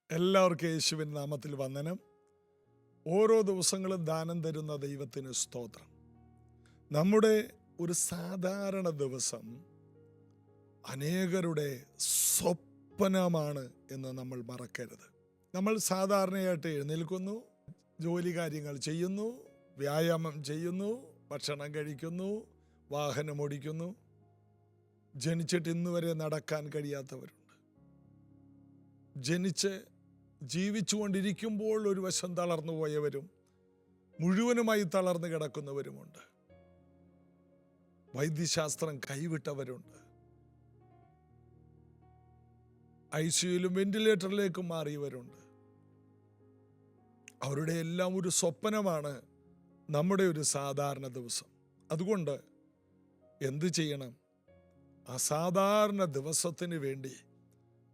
എല്ലാവർക്കും യേശുവിൻ നാമത്തിൽ വന്ദനം. ഓരോ ദിവസങ്ങളും ദാനം തരുന്ന ദൈവത്തിന് സ്തോത്രം. നമ്മുടെ ഒരു സാധാരണ ദിവസം അനേകരുടെ സ്വപ്നമാണ് എന്ന് നമ്മൾ മറക്കരുത്. നമ്മൾ സാധാരണയായിട്ട് എഴുന്നേൽക്കുന്നു, ജോലി കാര്യങ്ങൾ ചെയ്യുന്നു, വ്യായാമം ചെയ്യുന്നു, ഭക്ഷണം കഴിക്കുന്നു, വാഹനം ഓടിക്കുന്നു. ജനിച്ചിട്ട് ഇന്ന് വരെ നടക്കാൻ കഴിയാത്തവരുണ്ട്. ജനിച്ച് ജീവിച്ചുകൊണ്ടിരിക്കുമ്പോൾ ഒരു വശം തളർന്നു പോയവരും മുഴുവനുമായി തളർന്നു കിടക്കുന്നവരുമുണ്ട്. വൈദ്യശാസ്ത്രം കൈവിട്ടവരുണ്ട്. ICUയിലും വെന്റിലേറ്ററിലേക്കും മാറിയവരുണ്ട്. അവരുടെ എല്ലാം ഒരു സ്വപ്നമാണ് നമ്മുടെ ഒരു സാധാരണ ദിവസം. അതുകൊണ്ട് എന്ത് ചെയ്യണം? അസാധാരണ ദിവസത്തിന് വേണ്ടി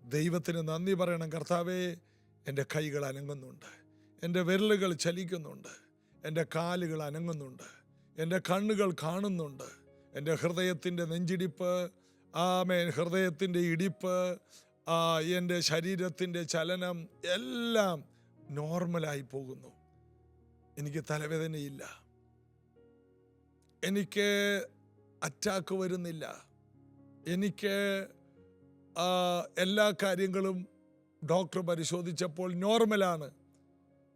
ദൈവത്തിന് നന്ദി പറയണം. കർത്താവേ, എൻ്റെ കൈകൾ അനങ്ങുന്നുണ്ട്, എൻ്റെ വിരലുകൾ ചലിക്കുന്നുണ്ട്, എൻ്റെ കാലുകൾ അനങ്ങുന്നുണ്ട്, എൻ്റെ കണ്ണുകൾ കാണുന്നുണ്ട്, എൻ്റെ ഹൃദയത്തിൻ്റെ നെഞ്ചിടിപ്പ്, ഹൃദയത്തിൻ്റെ ഇടിപ്പ്, എൻ്റെ ശരീരത്തിൻ്റെ ചലനം എല്ലാം നോർമലായി പോകുന്നു. എനിക്ക് തലവേദനയില്ല, എനിക്ക് അറ്റാക്ക് വരുന്നില്ല, എനിക്ക് എല്ലാ കാര്യങ്ങളും ഡോക്ടർ പരിശോധിച്ചപ്പോൾ നോർമലാണ്.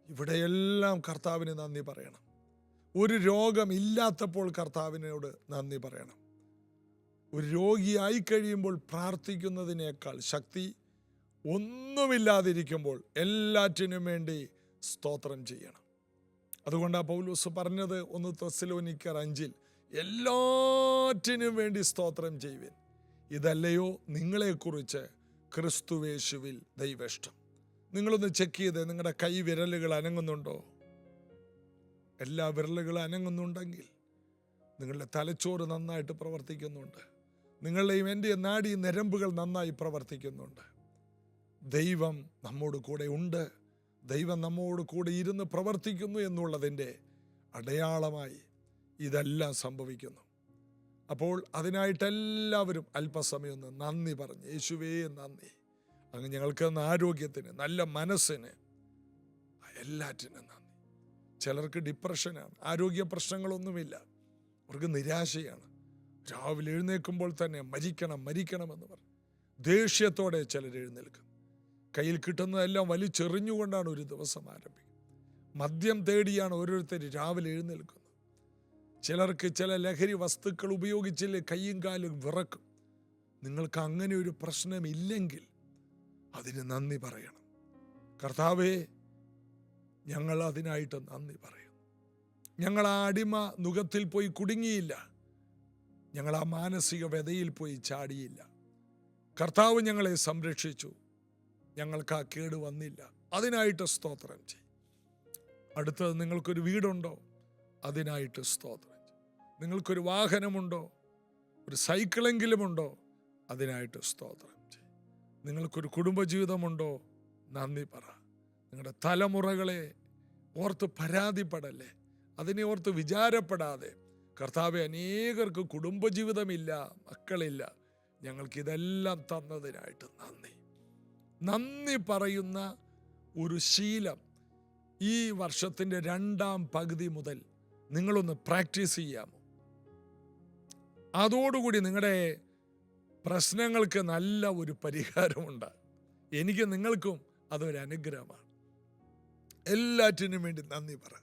ഇവിടെയെല്ലാം കർത്താവിന് നന്ദി പറയണം. ഒരു രോഗമില്ലാത്തപ്പോൾ കർത്താവിനോട് നന്ദി പറയണം. ഒരു രോഗിയായി കഴിയുമ്പോൾ പ്രാർത്ഥിക്കുന്നതിനേക്കാൾ ശക്തി ഒന്നുമില്ലാതിരിക്കുമ്പോൾ എല്ലാറ്റിനും വേണ്ടി സ്തോത്രം ചെയ്യണം. അതുകൊണ്ടാണ് പൗലോസ് പറഞ്ഞത് 1 തെസ്സലോനിക്കർ 5 എല്ലാറ്റിനും വേണ്ടി സ്തോത്രം ചെയ്യുവിൻ. ഇതല്ലയോ നിങ്ങളെക്കുറിച്ച് ക്രിസ്തുവേശുവിൽ ദൈവേഷ്ടം. നിങ്ങളൊന്ന് ചെക്ക് ചെയ്ത് നിങ്ങളുടെ കൈ വിരലുകൾ അനങ്ങുന്നുണ്ടോ? എല്ലാ വിരലുകളും അനങ്ങുന്നുണ്ടെങ്കിൽ നിങ്ങളുടെ തലച്ചോറ് നന്നായിട്ട് പ്രവർത്തിക്കുന്നുണ്ട്. നിങ്ങളുടെയും എൻ്റെ നാഡീ നരമ്പുകൾ നന്നായി പ്രവർത്തിക്കുന്നുണ്ട്. ദൈവം നമ്മോട് കൂടെ ഉണ്ട്, ദൈവം നമ്മോട് കൂടെ ഇരുന്ന് പ്രവർത്തിക്കുന്നു എന്നുള്ളതിൻ്റെ അടയാളമായി ഇതെല്ലാം സംഭവിക്കുന്നു. അപ്പോൾ അതിനായിട്ട് എല്ലാവരും അല്പസമയം ഒന്ന് നന്ദി പറഞ്ഞ്, യേശുവേ നന്ദി, അങ്ങ് ഞങ്ങൾക്ക് തന്ന ആരോഗ്യത്തിന്, നല്ല മനസ്സിന്, എല്ലാറ്റിനും നന്ദി. ചിലർക്ക് ഡിപ്രഷനാണ്, ആരോഗ്യ പ്രശ്നങ്ങളൊന്നുമില്ല, അവർക്ക് നിരാശയാണ്. രാവിലെ എഴുന്നേൽക്കുമ്പോൾ തന്നെ മരിക്കണമെന്ന് പറഞ്ഞു ദേഷ്യത്തോടെ ചിലർ എഴുന്നേൽക്കും. കയ്യിൽ കിട്ടുന്നതെല്ലാം വലിച്ചെറിഞ്ഞുകൊണ്ടാണ് ഒരു ദിവസം ആരംഭിക്കുന്നത്. മദ്യം തേടിയാണ് ഓരോരുത്തർ രാവിലെ എഴുന്നേൽക്കുന്നത്. ചിലർക്ക് ചില ലഹരി വസ്തുക്കൾ ഉപയോഗിച്ചില്ലേ കൈയും കാലും വിറക്കും. നിങ്ങൾക്ക് അങ്ങനെ ഒരു പ്രശ്നമില്ലെങ്കിൽ അതിന് നന്ദി പറയണം. കർത്താവേ, ഞങ്ങൾ അതിനായിട്ട് നന്ദി പറയും. ഞങ്ങൾ ആ അടിമ നുകത്തിൽ പോയി കുടുങ്ങിയില്ല, ഞങ്ങൾ ആ മാനസിക വ്യതയിൽ പോയി ചാടിയില്ല. കർത്താവ് ഞങ്ങളെ സംരക്ഷിച്ചു, ഞങ്ങൾക്ക് ആ കേട് വന്നില്ല. അതിനായിട്ട് സ്തോത്രം ചെയ്യും. അടുത്തത്, നിങ്ങൾക്കൊരു വീടുണ്ടോ? അതിനായിട്ട് സ്തോത്രം. നിങ്ങൾക്കൊരു വാഹനമുണ്ടോ? ഒരു സൈക്കിളെങ്കിലും ഉണ്ടോ? അതിനായിട്ട് സ്തോത്രം ചെയ്യും. നിങ്ങൾക്കൊരു കുടുംബജീവിതമുണ്ടോ? നന്ദി പറ. നിങ്ങളുടെ തലമുറകളെ ഓർത്ത് പരാതിപ്പെടല്ലേ, അതിനെ ഓർത്ത് വിചാരപ്പെടാതെ, കർത്താവെ, അനേകർക്ക് കുടുംബജീവിതമില്ല, മക്കളില്ല, ഞങ്ങൾക്കിതെല്ലാം തന്നതിനായിട്ട് നന്ദി പറയുന്ന ഒരു ശീലം ഈ വർഷത്തിൻ്റെ 2ാം പകുതി മുതൽ നിങ്ങളൊന്ന് പ്രാക്ടീസ് ചെയ്യാമോ? അതോടുകൂടി നിങ്ങളുടെ പ്രശ്നങ്ങൾക്ക് നല്ല ഒരു പരിഹാരമുണ്ട്. എനിക്ക് നിങ്ങൾക്കും അതൊരു അനുഗ്രഹമാണ്. എല്ലാറ്റിനും വേണ്ടി നന്ദി പറ.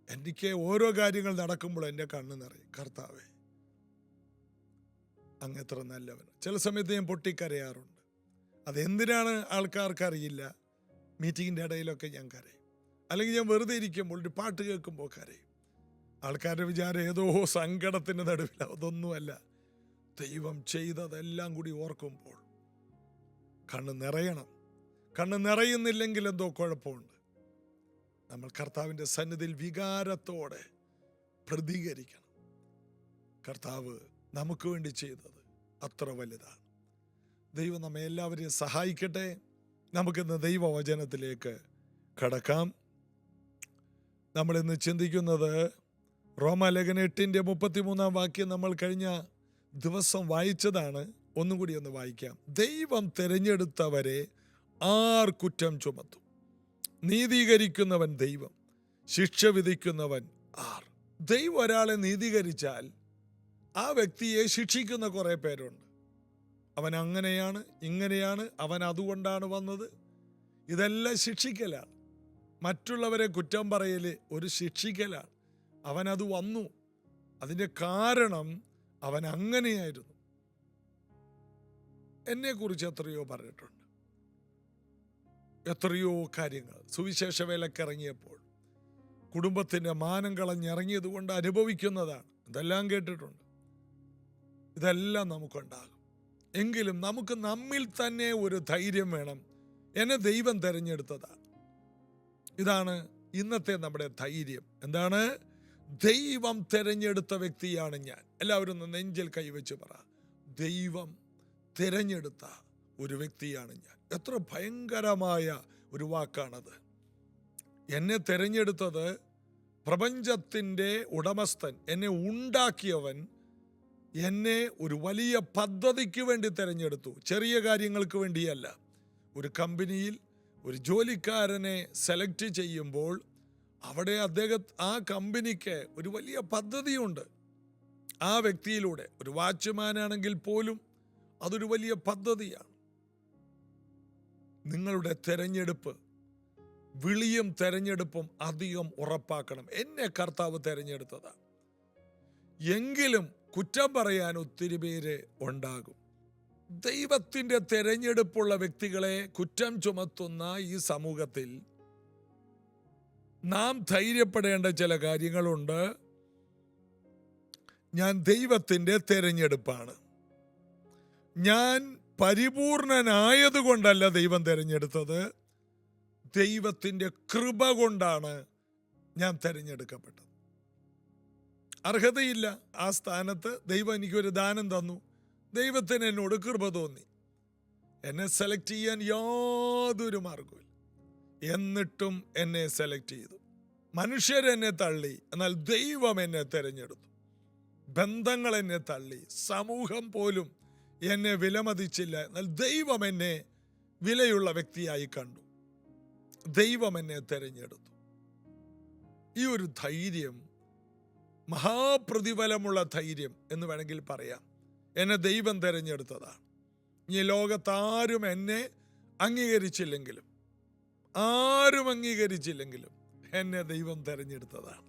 എനിക്ക് ഓരോ കാര്യങ്ങൾ നടക്കുമ്പോൾ എൻ്റെ കണ്ണ് നിറയും. കർത്താവേ, അങ്ങ് എത്ര നല്ലവൻ. ചില സമയത്ത് ഞാൻ പൊട്ടിക്കരയാറുണ്ട്. അതെന്തിനാണ് ആൾക്കാർക്കറിയില്ല. മീറ്റിങ്ങിൻ്റെ ഇടയിലൊക്കെ ഞാൻ കരയും, അല്ലെങ്കിൽ ഞാൻ വെറുതെ ഇരിക്കുമ്പോൾ ഒരു പാട്ട് കേൾക്കുമ്പോൾ കരയും. ആൾക്കാരുടെ വിചാരം ഏതോ സങ്കടത്തിൻ്റെ നടുവിൽ. അതൊന്നുമല്ല, ദൈവം ചെയ്തതെല്ലാം കൂടി ഓർക്കുമ്പോൾ കണ്ണ് നിറയണം. കണ്ണ് നിറയുന്നില്ലെങ്കിൽ എന്തോ കുഴപ്പമുണ്ട്. നമ്മൾ കർത്താവിൻ്റെ സന്നിധിയിൽ വികാരത്തോടെ പ്രതികരിക്കണം. കർത്താവ് നമുക്ക് വേണ്ടി ചെയ്തത് അത്ര വലുതാണ്. ദൈവം നമ്മെ എല്ലാവരെയും സഹായിക്കട്ടെ. നമുക്കിന്ന് ദൈവവചനത്തിലേക്ക് കടക്കാം. നമ്മളിന്ന് ചിന്തിക്കുന്നത് റോമാലേഖനം 8:33 നമ്മൾ കഴിഞ്ഞ ദിവസം വായിച്ചതാണ്. ഒന്നും കൂടി ഒന്ന് വായിക്കാം. ദൈവം തിരഞ്ഞെടുത്തവരെ ആർ കുറ്റം ചുമത്തും? നീതീകരിക്കുന്നവൻ ദൈവം, ശിക്ഷ വിധിക്കുന്നവൻ ആർ? ദൈവം ഒരാളെ നീതീകരിച്ചാൽ ആ വ്യക്തിയെ ശിക്ഷിക്കുന്ന കുറേ പേരുണ്ട്. അവൻ അങ്ങനെയാണ്, ഇങ്ങനെയാണ്, അവൻ അതുകൊണ്ടാണ് വന്നത്. ഇതെല്ലാം ശിക്ഷിക്കലാണ്. മറ്റുള്ളവരെ കുറ്റം പറയൽ ഒരു ശിക്ഷിക്കലാണ്. അവനത് വന്നു, അതിൻ്റെ കാരണം അവൻ അങ്ങനെയായിരുന്നു. എന്നെക്കുറിച്ച് എത്രയോ പറഞ്ഞിട്ടുണ്ട്, എത്രയോ കാര്യങ്ങൾ. സുവിശേഷ വേലക്കിറങ്ങിയപ്പോൾ കുടുംബത്തിൻ്റെ മാനം കളഞ്ഞിറങ്ങിയത് കൊണ്ട് അനുഭവിക്കുന്നതാണ്. ഇതെല്ലാം കേട്ടിട്ടുണ്ട്. ഇതെല്ലാം നമുക്കുണ്ടാകും. എങ്കിലും നമുക്ക് നമ്മിൽ തന്നെ ഒരു ധൈര്യം വേണം. എന്നെ ദൈവം തിരഞ്ഞെടുത്തതാണ്. ഇതാണ് ഇന്നത്തെ നമ്മുടെ ധൈര്യം. എന്താണ്? ദൈവം തിരഞ്ഞെടുത്ത വ്യക്തിയാണ് ഞാൻ. എല്ലാവരും ഒന്ന് നെഞ്ചിൽ കൈവച്ച് പറ, ദൈവം തിരഞ്ഞെടുത്ത ഒരു വ്യക്തിയാണ് ഞാൻ. എത്ര ഭയങ്കരമായ ഒരു വാക്കാണത്. എന്നെ തിരഞ്ഞെടുത്തത് പ്രപഞ്ചത്തിൻ്റെ ഉടമസ്ഥൻ, എന്നെ ഉണ്ടാക്കിയവൻ എന്നെ ഒരു വലിയ പദ്ധതിക്ക് വേണ്ടി തിരഞ്ഞെടുത്തു. ചെറിയ കാര്യങ്ങൾക്ക് വേണ്ടിയല്ല. ഒരു കമ്പനിയിൽ ഒരു ജോലിക്കാരനെ സെലക്ട് ചെയ്യുമ്പോൾ അവിടെ ആ കമ്പനിക്ക് ഒരു വലിയ പദ്ധതിയുണ്ട്. ആ വ്യക്തിയിലൂടെ, ഒരു വാച്ച്മാനാണെങ്കിൽ പോലും അതൊരു വലിയ പദ്ധതിയാണ്. നിങ്ങളുടെ തെരഞ്ഞെടുപ്പ്, വിളിയും തെരഞ്ഞെടുപ്പും അധികം ഉറപ്പാക്കണം. എന്നെ കർത്താവ് തെരഞ്ഞെടുത്തതാണ്. എങ്കിലും കുറ്റം പറയാൻ ഒത്തിരി പേര് ഉണ്ടാകും. ദൈവത്തിൻ്റെ തെരഞ്ഞെടുപ്പുള്ള വ്യക്തികളെ കുറ്റം ചുമത്തുന്ന ഈ സമൂഹത്തിൽ നാം ധൈര്യപ്പെടേണ്ട ചില കാര്യങ്ങളുണ്ട്. ഞാൻ ദൈവത്തിൻ്റെ തെരഞ്ഞെടുപ്പാണ്. ഞാൻ പരിപൂർണനായതുകൊണ്ടല്ല ദൈവം തിരഞ്ഞെടുത്തത്, ദൈവത്തിൻ്റെ കൃപ കൊണ്ടാണ് ഞാൻ തിരഞ്ഞെടുക്കപ്പെട്ടത്. അർഹതയില്ല ആ സ്ഥാനത്ത്. ദൈവം എനിക്കൊരു ദാനം തന്നു. ദൈവത്തിന് എന്നോട് കൃപ തോന്നി. എന്നെ സെലക്ട് ചെയ്യാൻ യാതൊരു മാർഗവും. എന്നിട്ടും എന്നെ സെലക്ട് ചെയ്തു. മനുഷ്യരെന്നെ തള്ളി, എന്നാൽ ദൈവം എന്നെ തിരഞ്ഞെടുത്തു. ബന്ധങ്ങൾ എന്നെ തള്ളി, സമൂഹം പോലും എന്നെ വിലമതിച്ചില്ല, എന്നാൽ ദൈവം എന്നെ വിലയുള്ള വ്യക്തിയായി കണ്ടു. ദൈവം എന്നെ തിരഞ്ഞെടുത്തു. ഈ ഒരു ധൈര്യം, മഹാപ്രതിഫലമുള്ള ധൈര്യം എന്ന് വേണമെങ്കിൽ പറയാം. എന്നെ ദൈവം തിരഞ്ഞെടുത്തതാണ്. ഈ ലോകത്താരും എന്നെ അംഗീകരിച്ചില്ലെങ്കിലും, എന്നെ ദൈവം തിരഞ്ഞെടുത്തതാണ്.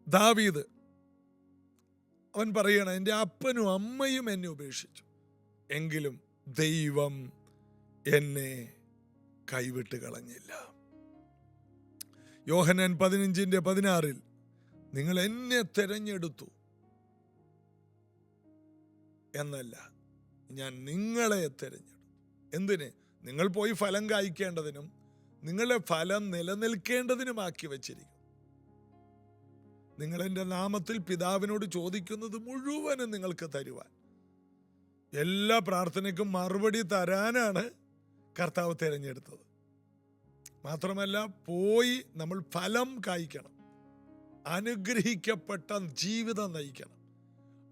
ദാവീദ് അവൻ പറയണം, എൻ്റെ അപ്പനും അമ്മയും എന്നെ ഉപേക്ഷിച്ചു, എങ്കിലും ദൈവം എന്നെ കൈവിട്ട് കളഞ്ഞില്ല. യോഹന്നാൻ 15:16 നിങ്ങൾ എന്നെ തിരഞ്ഞെടുത്തു എന്നല്ല, ഞാൻ നിങ്ങളെ തിരഞ്ഞെടുത്തു. എന്തിന്? നിങ്ങൾ പോയി ഫലം കായ്ക്കേണ്ടതിനും നിങ്ങളുടെ ഫലം നിലനിൽക്കേണ്ടതിനുമാക്കി വച്ചിരിക്കും. നിങ്ങൾ എൻ്റെ നാമത്തിൽ പിതാവിനോട് ചോദിക്കുന്നത് മുഴുവനും നിങ്ങൾക്ക് തരുവാൻ, എല്ലാ പ്രാർത്ഥനയ്ക്കും മറുപടി തരാനാണ് കർത്താവ് തിരഞ്ഞെടുത്തത്. മാത്രമല്ല, പോയി നമ്മൾ ഫലം കായ്ക്കണം, അനുഗ്രഹിക്കപ്പെട്ട ജീവിതം നയിക്കണം.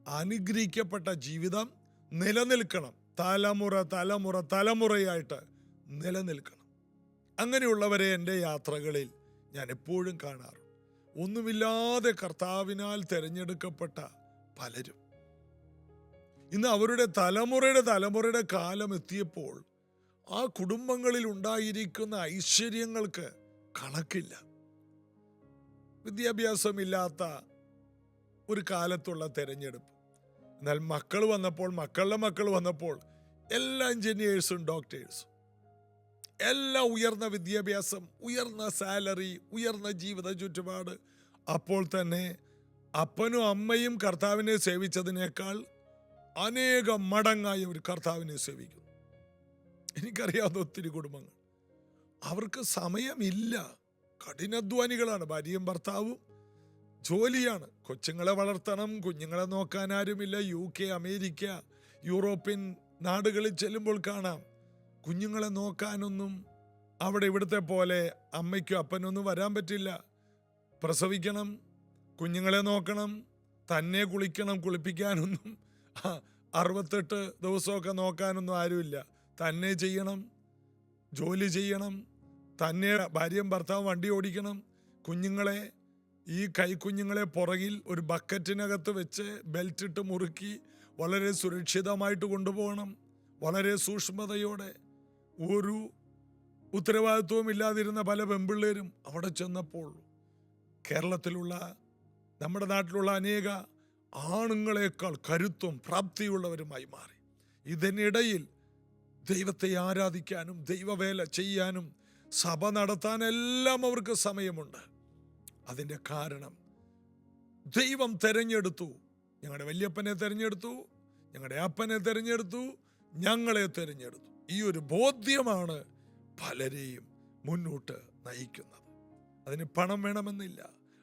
അനുഗ്രഹിക്കപ്പെട്ട ജീവിതം നിലനിൽക്കണം, തലമുറയായിട്ട് നിലനിൽക്കണം. അങ്ങനെയുള്ളവരെ എൻ്റെ യാത്രകളിൽ ഞാൻ എപ്പോഴും കാണാറുണ്ട്. ഒന്നുമില്ലാതെ കർത്താവിനാൽ തിരഞ്ഞെടുക്കപ്പെട്ട പലരും ഇന്ന് അവരുടെ തലമുറയുടെ കാലം എത്തിയപ്പോൾ ആ കുടുംബങ്ങളിൽ ഉണ്ടായിരിക്കുന്ന ഐശ്വര്യങ്ങൾക്ക് കണക്കില്ല. വിദ്യാഭ്യാസമില്ലാത്ത ഒരു കാലത്തുള്ള തെരഞ്ഞെടുപ്പ്. എന്നാൽ മക്കളുടെ മക്കൾ വന്നപ്പോൾ എല്ലാ എഞ്ചിനീയേഴ്സും ഡോക്ടേഴ്സും, എല്ലാ ഉയർന്ന വിദ്യാഭ്യാസം, ഉയർന്ന സാലറി, ഉയർന്ന ജീവിത ചുറ്റുപാട്. അപ്പോൾ തന്നെ അപ്പനും അമ്മയും കർത്താവിനെ സേവിച്ചതിനേക്കാൾ അനേകം മടങ്ങായി ഒരു കർത്താവിനെ സേവിക്കുന്നു. എനിക്കറിയാവുന്ന ഒത്തിരി കുടുംബങ്ങൾ, അവർക്ക് സമയമില്ല, കഠിനാധ്വാനികളാണ്. ഭാര്യയും ഭർത്താവും ജോലിയാണ്, കൊച്ചുങ്ങളെ വളർത്തണം, കുഞ്ഞുങ്ങളെ നോക്കാൻ ആരുമില്ല. UK, അമേരിക്ക, യൂറോപ്യൻ നാടുകളിൽ ചെല്ലുമ്പോൾ കാണാം, കുഞ്ഞുങ്ങളെ നോക്കാനൊന്നും അവിടെ ഇവിടുത്തെ പോലെ അമ്മയ്ക്കും അപ്പനൊന്നും വരാൻ പറ്റില്ല. പ്രസവിക്കണം, കുഞ്ഞുങ്ങളെ നോക്കണം, തന്നെ കുളിക്കണം, കുളിപ്പിക്കാനൊന്നും 68 ദിവസമൊക്കെ നോക്കാനൊന്നും ആരുമില്ല. തന്നെ ചെയ്യണം, ജോലി ചെയ്യണം, തന്നെ ഭാര്യയും ഭർത്താവും വണ്ടി ഓടിക്കണം, കുഞ്ഞുങ്ങളെ ഈ കൈക്കുഞ്ഞുങ്ങളെ പുറകിൽ ഒരു ബക്കറ്റിനകത്ത് വെച്ച് ബെൽറ്റിട്ട് മുറുക്കി വളരെ സുരക്ഷിതമായിട്ട് കൊണ്ടുപോകണം. വളരെ സൂക്ഷ്മതയോടെ. ഒരു ഉത്തരവാദിത്വവും ഇല്ലാതിരുന്ന പല പെൺപിള്ളേരും അവിടെ ചെന്നപ്പോൾ കേരളത്തിലുള്ള നമ്മുടെ നാട്ടിലുള്ള അനേക ആണുങ്ങളെക്കാൾ കരുത്തും പ്രാപ്തിയുള്ളവരുമായി മാറി. ഇതിനിടയിൽ ദൈവത്തെ ആരാധിക്കാനും ദൈവവേല ചെയ്യാനും സഭ നടത്താനെല്ലാം അവർക്ക് സമയമുണ്ട്. അതിൻ്റെ കാരണം ദൈവം തെരഞ്ഞെടുത്തു. ഞങ്ങളുടെ വല്യപ്പനെ തെരഞ്ഞെടുത്തു, ഞങ്ങളുടെ അപ്പനെ തെരഞ്ഞെടുത്തു, ഞങ്ങളെ തെരഞ്ഞെടുത്തു. ഈ ഒരു ബോധ്യമാണ് പലരെയും മുന്നോട്ട് നയിക്കുന്നത്. അതിന് പണം വേണമെന്നില്ല,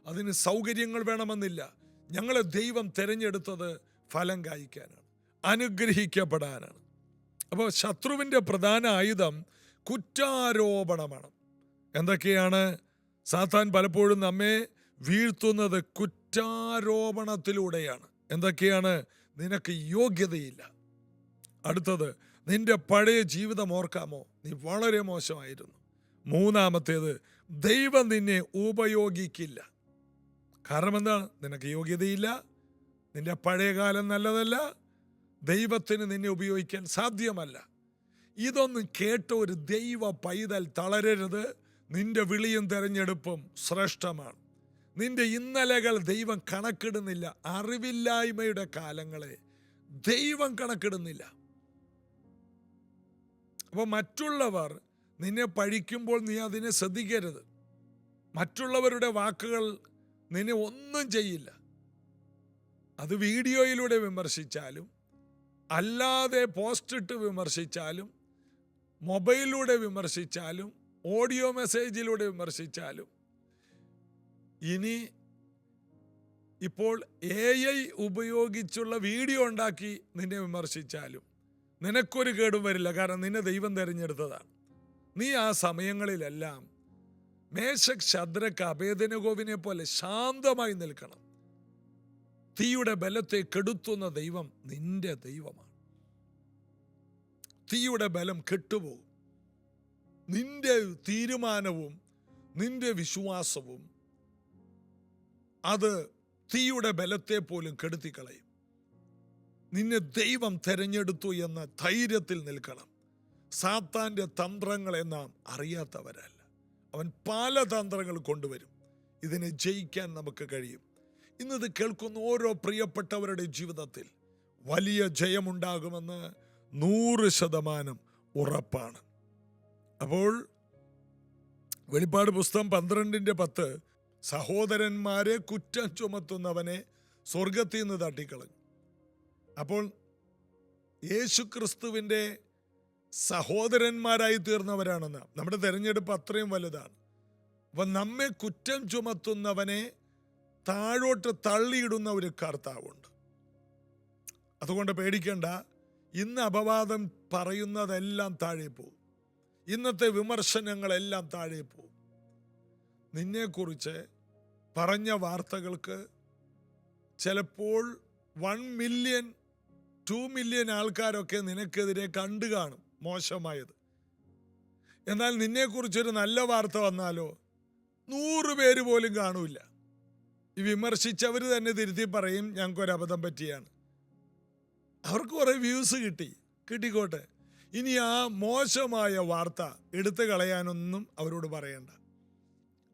അതിന് സൗകര്യങ്ങൾ വേണമെന്നില്ല. ഞങ്ങളെ ദൈവം തെരഞ്ഞെടുത്തത് ഫലം കായ്ക്കാനാണ്, അനുഗ്രഹിക്കപ്പെടാനാണ്. അപ്പോൾ ശത്രുവിൻ്റെ പ്രധാന ആയുധം കുറ്റാരോപണമാണ്. എന്തൊക്കെയാണ്? സാത്താൻ പലപ്പോഴും നമ്മെ വീഴ്ത്തുന്നത് കുറ്റാരോപണത്തിലൂടെയാണ്. എന്തൊക്കെയാണ്? നിനക്ക് യോഗ്യതയില്ല. അടുത്തത്, നിന്റെ പഴയ ജീവിതം ഓർക്കാമോ? നീ വളരെ മോശമായിരുന്നു. മൂന്നാമത്തേത്, ദൈവം നിന്നെ ഉപയോഗിക്കില്ല. കാരണം എന്താണ്? നിനക്ക് യോഗ്യതയില്ല, നിന്റെ പഴയ കാലം നല്ലതല്ല, ദൈവത്തിന് നിന്നെ ഉപയോഗിക്കാൻ സാധ്യമല്ല. ഇതൊന്നും കേട്ട ഒരു ദൈവ പൈതൽ തളരരുത്. നിന്റെ വിളിയും തെരഞ്ഞെടുപ്പും ശ്രേഷ്ഠമാണ്. നിന്റെ ഇന്നലകൾ ദൈവം കണക്കിടുന്നില്ല. അറിവില്ലായ്മയുടെ കാലങ്ങളെ ദൈവം കണക്കിടുന്നില്ല. അപ്പോൾ മറ്റുള്ളവർ നിന്നെ പഴിക്കുമ്പോൾ നീ അതിനെ ശ്രദ്ധിക്കരുത്. മറ്റുള്ളവരുടെ വാക്കുകൾ നിന്നെ ഒന്നും ചെയ്യില്ല. അത് വീഡിയോയിലൂടെ വിമർശിച്ചാലും അല്ലാതെ പോസ്റ്റിട്ട് വിമർശിച്ചാലും മൊബൈലിലൂടെ വിമർശിച്ചാലും ഓഡിയോ മെസ്സേജിലൂടെ വിമർശിച്ചാലും ഇനി ഇപ്പോൾ AI ഉപയോഗിച്ചുള്ള വീഡിയോ ഉണ്ടാക്കി നിന്നെ വിമർശിച്ചാലും നിനക്കൊരു കേടും വരില്ല. കാരണം നിന്നെ ദൈവം തിരഞ്ഞെടുത്തതാണ്. നീ ആ സമയങ്ങളിലെല്ലാം മേശക്, ശദ്രക്ക്, അബേദ്നെഗോവിനെ പോലെ ശാന്തമായി നിൽക്കണം. തീയുടെ ബലത്തെ കെടുത്തുന്ന ദൈവം നിന്റെ ദൈവമാണ്. തീയുടെ ബലം കെട്ടുപോകും. നിന്റെ തീരുമാനവും നിന്റെ വിശ്വാസവും അത് തീയുടെ ബലത്തെ പോലും കെടുത്തിക്കളയും. നിന്നെ ദൈവം തെരഞ്ഞെടുത്തു എന്ന ധൈര്യത്തിൽ നിൽക്കണം. സാത്താൻ്റെ തന്ത്രങ്ങളെ നാം അറിയാത്തവരല്ല. അവൻ പല തന്ത്രങ്ങൾ കൊണ്ടുവരും. ഇതിനെ ജയിക്കാൻ നമുക്ക് കഴിയും. ഇന്നത് കേൾക്കുന്ന ഓരോ പ്രിയപ്പെട്ടവരുടെ ജീവിതത്തിൽ വലിയ ജയമുണ്ടാകുമെന്ന് 100% ഉറപ്പാണ്. അപ്പോൾ വെളിപ്പാട് പുസ്തകം 12:10 സഹോദരന്മാരെ കുറ്റം ചുമത്തുന്നവനെ സ്വർഗത്തിൽ നിന്ന് തട്ടിക്കളഞ്ഞു. അപ്പോൾ യേശുക്രിസ്തുവിൻ്റെ സഹോദരന്മാരായി തീർന്നവരാണെന്ന്. നമ്മുടെ തെരഞ്ഞെടുപ്പ് അത്രയും വലുതാണ്. അപ്പം നമ്മെ കുറ്റം ചുമത്തുന്നവനെ താഴോട്ട് തള്ളിയിടുന്ന ഒരു കർത്താവുണ്ട്. അതുകൊണ്ട് പേടിക്കണ്ട. ഇന്ന് അപവാദം പറയുന്നതെല്ലാം താഴെ പോകും. ഇന്നത്തെ വിമർശനങ്ങളെല്ലാം താഴെ പോകും. നിന്നെക്കുറിച്ച് പറഞ്ഞ വാർത്തകൾക്ക് ചിലപ്പോൾ 1 മില്യൺ 2 മില്യൺ ആൾക്കാരൊക്കെ നിനക്കെതിരെ കണ്ടു കാണും മോശമായത്. എന്നാൽ നിന്നെക്കുറിച്ചൊരു നല്ല വാർത്ത വന്നാലോ 100 പേര് പോലും കാണൂല. ഈ വിമർശിച്ചവർ തന്നെ തിരുത്തി പറയും, ഞങ്ങൾക്കൊരു അബദ്ധം പറ്റിയാണ്. അവർക്ക് കുറേ വ്യൂസ് കിട്ടിക്കോട്ടെ. ഇനി ആ മോശമായ വാർത്ത എടുത്തു കളയാനൊന്നും അവരോട് പറയണ്ട.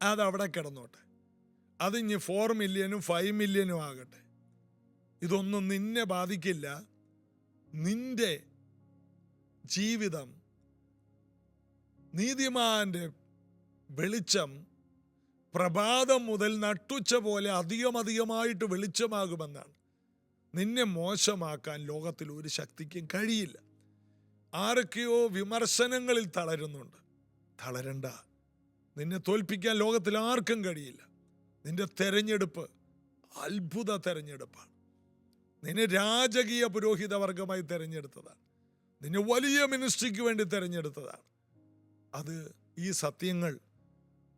അതവിടെ കിടന്നോട്ടെ. അതിഞ്ഞ് 4 മില്യനും 5 മില്യനും ആകട്ടെ. ഇതൊന്നും നിന്നെ ബാധിക്കില്ല. നിന്റെ ജീവിതം നീതിമാന്റെ വെളിച്ചം പ്രഭാതം മുതൽ നട്ടുച്ച പോലെ അധികമായിട്ട് വെളിച്ചമാകുമെന്നാണ്. നിന്നെ മോശമാക്കാൻ ലോകത്തിൽ ഒരു ശക്തിക്കും കഴിയില്ല. ആരൊക്കെയോ വിമർശനങ്ങളിൽ തളരുന്നുണ്ട്. തളരണ്ട. നിന്നെ തോൽപ്പിക്കാൻ ലോകത്തിൽ ആർക്കും കഴിയില്ല. നിന്റെ തെരഞ്ഞെടുപ്പ് അത്ഭുത തെരഞ്ഞെടുപ്പാണ്. നിന്നെ രാജകീയ പുരോഹിത വർഗമായി തെരഞ്ഞെടുത്തതാണ്. നിന്നെ വലിയ മിനിസ്ട്രിക്ക് വേണ്ടി തെരഞ്ഞെടുത്തതാണ്. അത് ഈ സത്യങ്ങൾ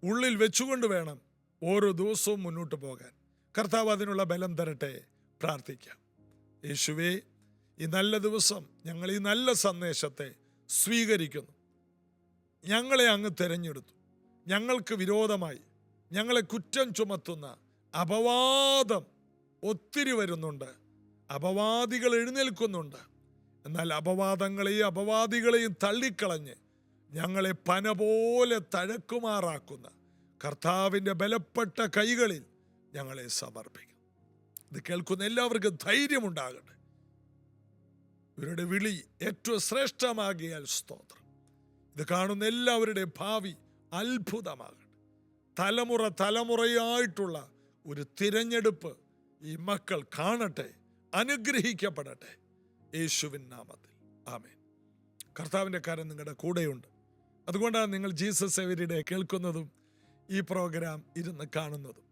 ഉള്ളിൽ വെച്ചുകൊണ്ട് വേണം ഓരോ ദിവസവും മുന്നോട്ട് പോകാൻ. കർത്താവ് അതിനുള്ള ബലം തരട്ടെ. പ്രാർത്ഥിക്കാം. യേശുവേ, ഈ നല്ല ദിവസം ഞങ്ങൾ ഈ നല്ല സന്ദേശത്തെ സ്വീകരിക്കുന്നു. ഞങ്ങളെ അങ്ങ് തിരഞ്ഞെടുത്തു. ഞങ്ങൾക്ക് വിരോധമായി ഞങ്ങളെ കുറ്റം ചുമത്തുന്ന അപവാദം ഒത്തിരി വരുന്നുണ്ട്. അപവാദികൾ എഴുന്നേൽക്കുന്നുണ്ട്. എന്നാൽ അപവാദികളെയും തള്ളിക്കളഞ്ഞ് ഞങ്ങളെ പന പോലെ തഴക്കുമാറാക്കുന്ന കർത്താവിൻ്റെ ബലപ്പെട്ട കൈകളിൽ ഞങ്ങളെ സമർപ്പിക്കും. ഇത് കേൾക്കുന്ന എല്ലാവർക്കും ധൈര്യമുണ്ടാകട്ടെ. ഇവരുടെ വിളി ഏറ്റവും ശ്രേഷ്ഠമാകിയാൽ സ്തോത്രം. ഇത് കാണുന്ന എല്ലാവരുടെയും ഭാവി അത്ഭുതമാകട്ടെ. തലമുറയായിട്ടുള്ള ഒരു തിരഞ്ഞെടുപ്പ് ഈ മക്കൾ കാണട്ടെ, അനുഗ്രഹിക്കപ്പെടട്ടെ യേശുവിൻ നാമത്തിൽ. ആമേൻ. കർത്താവിൻ്റെ കാര്യം നിങ്ങളുടെ കൂടെയുണ്ട്. അതുകൊണ്ടാണ് നിങ്ങൾ ജീസസ് എവരി ഡേ കേൾക്കുന്നതും ഈ പ്രോഗ്രാം ഇരുന്ന് കാണുന്നതും.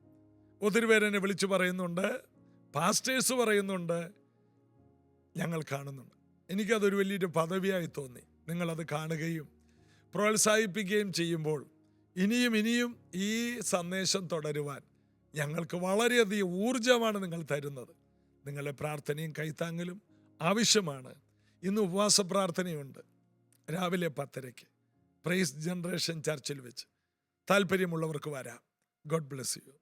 ഒത്തിരി പേരെന്നെ വിളിച്ചു പറയുന്നുണ്ട്, പാസ്റ്റേഴ്സ് പറയുന്നുണ്ട്, ഞങ്ങൾ കാണുന്നുണ്ട്. എനിക്കതൊരു വലിയൊരു പദവിയായി തോന്നി. നിങ്ങളത് കാണുകയും പ്രോത്സാഹിപ്പിക്കുകയും ചെയ്യുമ്പോൾ ഇനിയും ഈ സന്ദേശം തുടരുവാൻ ഞങ്ങൾക്ക് വളരെയധികം ഊർജമാണ് നിങ്ങൾ തരുന്നത്. നിങ്ങളുടെ പ്രാർത്ഥനയും കൈത്താങ്ങലും ആവശ്യമാണ്. ഇന്ന് ഉപവാസ പ്രാർത്ഥനയുണ്ട് രാവിലെ 10:30 പ്രൈസ് ജനറേഷൻ ചർച്ചിൽ വെച്ച്. താല്പര്യമുള്ളവർക്ക് വരാം. God bless you.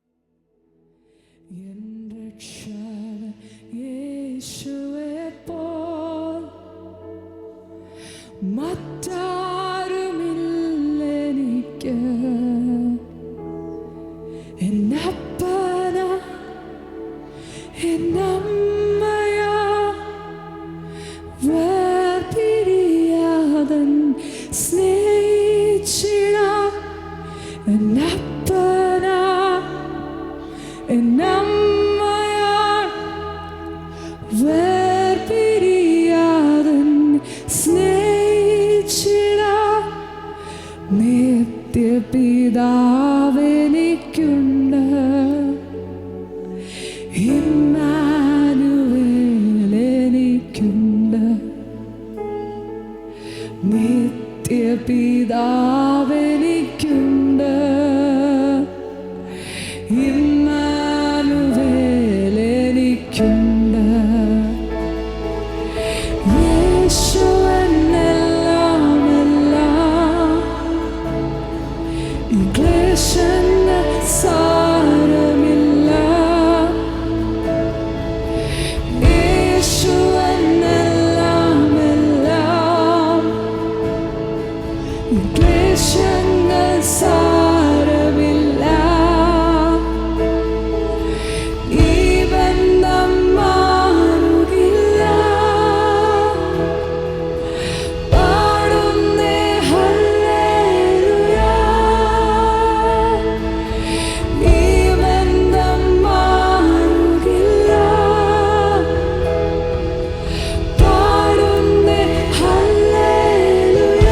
മറ്റാരുമില്ലെനിക്ക് എന്നപ്പന എന്നമ്മയാ വേർപിരിയാതൻ സ്നേഹിച്ചിട എന്നപ്പന എന്നമ്മയാ വേർപിരിയാതൻ സ്നേഹിച്ചിട നിത്യപിതാവെനിക്കുണ്ട്. ഇമ്മാനുവേൽ എനിക്കുണ്ട്. നിത്യപിതാവെനിക്കുണ്ട്. ഇമ്മാനുവേൽ എനിക്കുണ്ട്. യേശു എന്നെല്ലാം ഈ ക്ലേശങ്ങൾ സാരമില്ല. യേശു എന്നെല്ലാം ഈ ക്ലേശങ്ങൾ സാരമില്ല. ഈ ബന്ധം മാറുകില്ല. പാടുന്നേ ഹല്ലേലൂയ. ഈ ബന്ധം മാറുകില്ല. പാടുന്നേ ഹല്ലേലൂയ.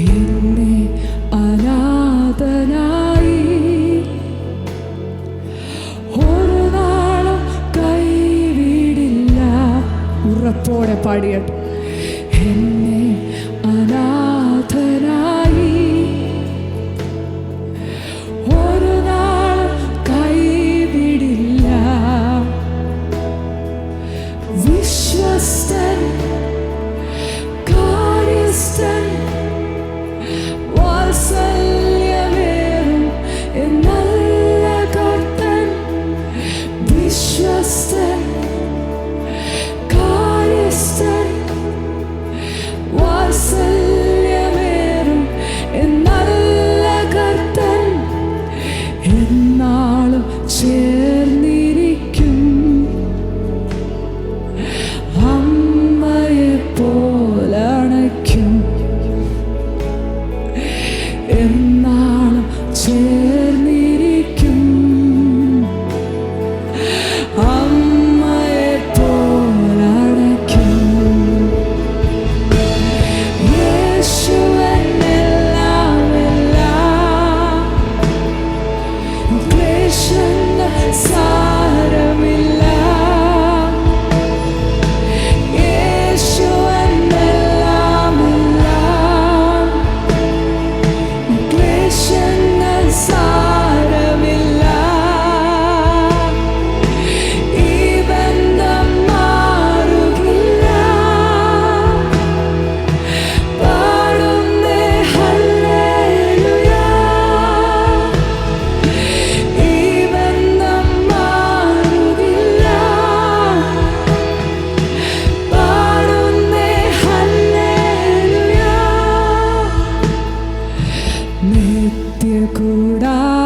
എന്നെ അനാഥനായി ഒരു നാളും കൈവിടില്ല. ഉറപ്പോടെ പാടിയട്ടെ. എന്നെ അനാഥനായി ഒരു നാളും കൈവിടില്ല. വിശ്വസ്തൻ കാര്യസ്ഥൻ വാത്സല്യമേറും എന്നല്ല കർത്തൻ. വിശ്വസ്തൻ കാര്യസ്ഥൻ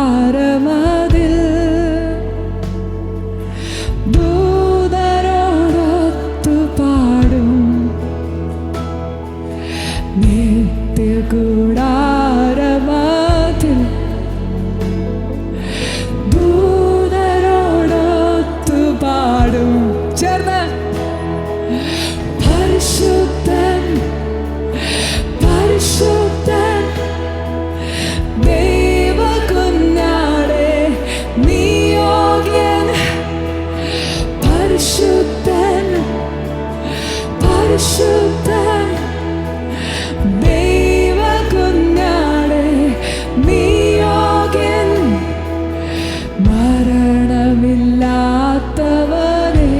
കൂടാരമതിൽ ദൂതരോടൊത്തു പാടും നിത്യകൂടാരമതിൽ ദൂതരോടൊത്തു പാടും. ചേർന്ന് പരിശുദ്ധൻ പരിശുദ്ധൻ ദൈവകുഞ്ഞാടേ നീ യോഗ്യൻ. പരിശുദ്ധൻ പരിശുദ്ധൻ ദൈവകുഞ്ഞാടേ നീ യോഗ്യൻ. മരണമില്ലാത്തവനെ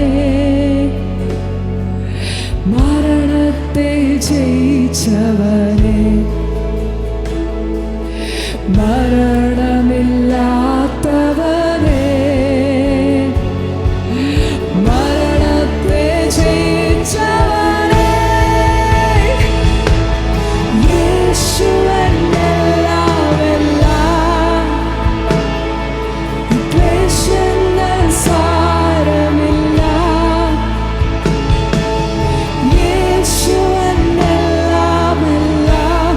മരണത്തെ ജയിച്ചവനെ മരണമില്ലാത്തവനെ മരണത്തെ ജയിച്ചവനെ യേശുവെന്നെല്ലാമെല്ലാം ക്ലേശങ്ങൾ സാരമില്ല. യേശുവെന്നെല്ലാമെല്ലാം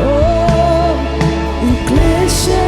ഓ ഈ ക്ലേശങ്ങൾ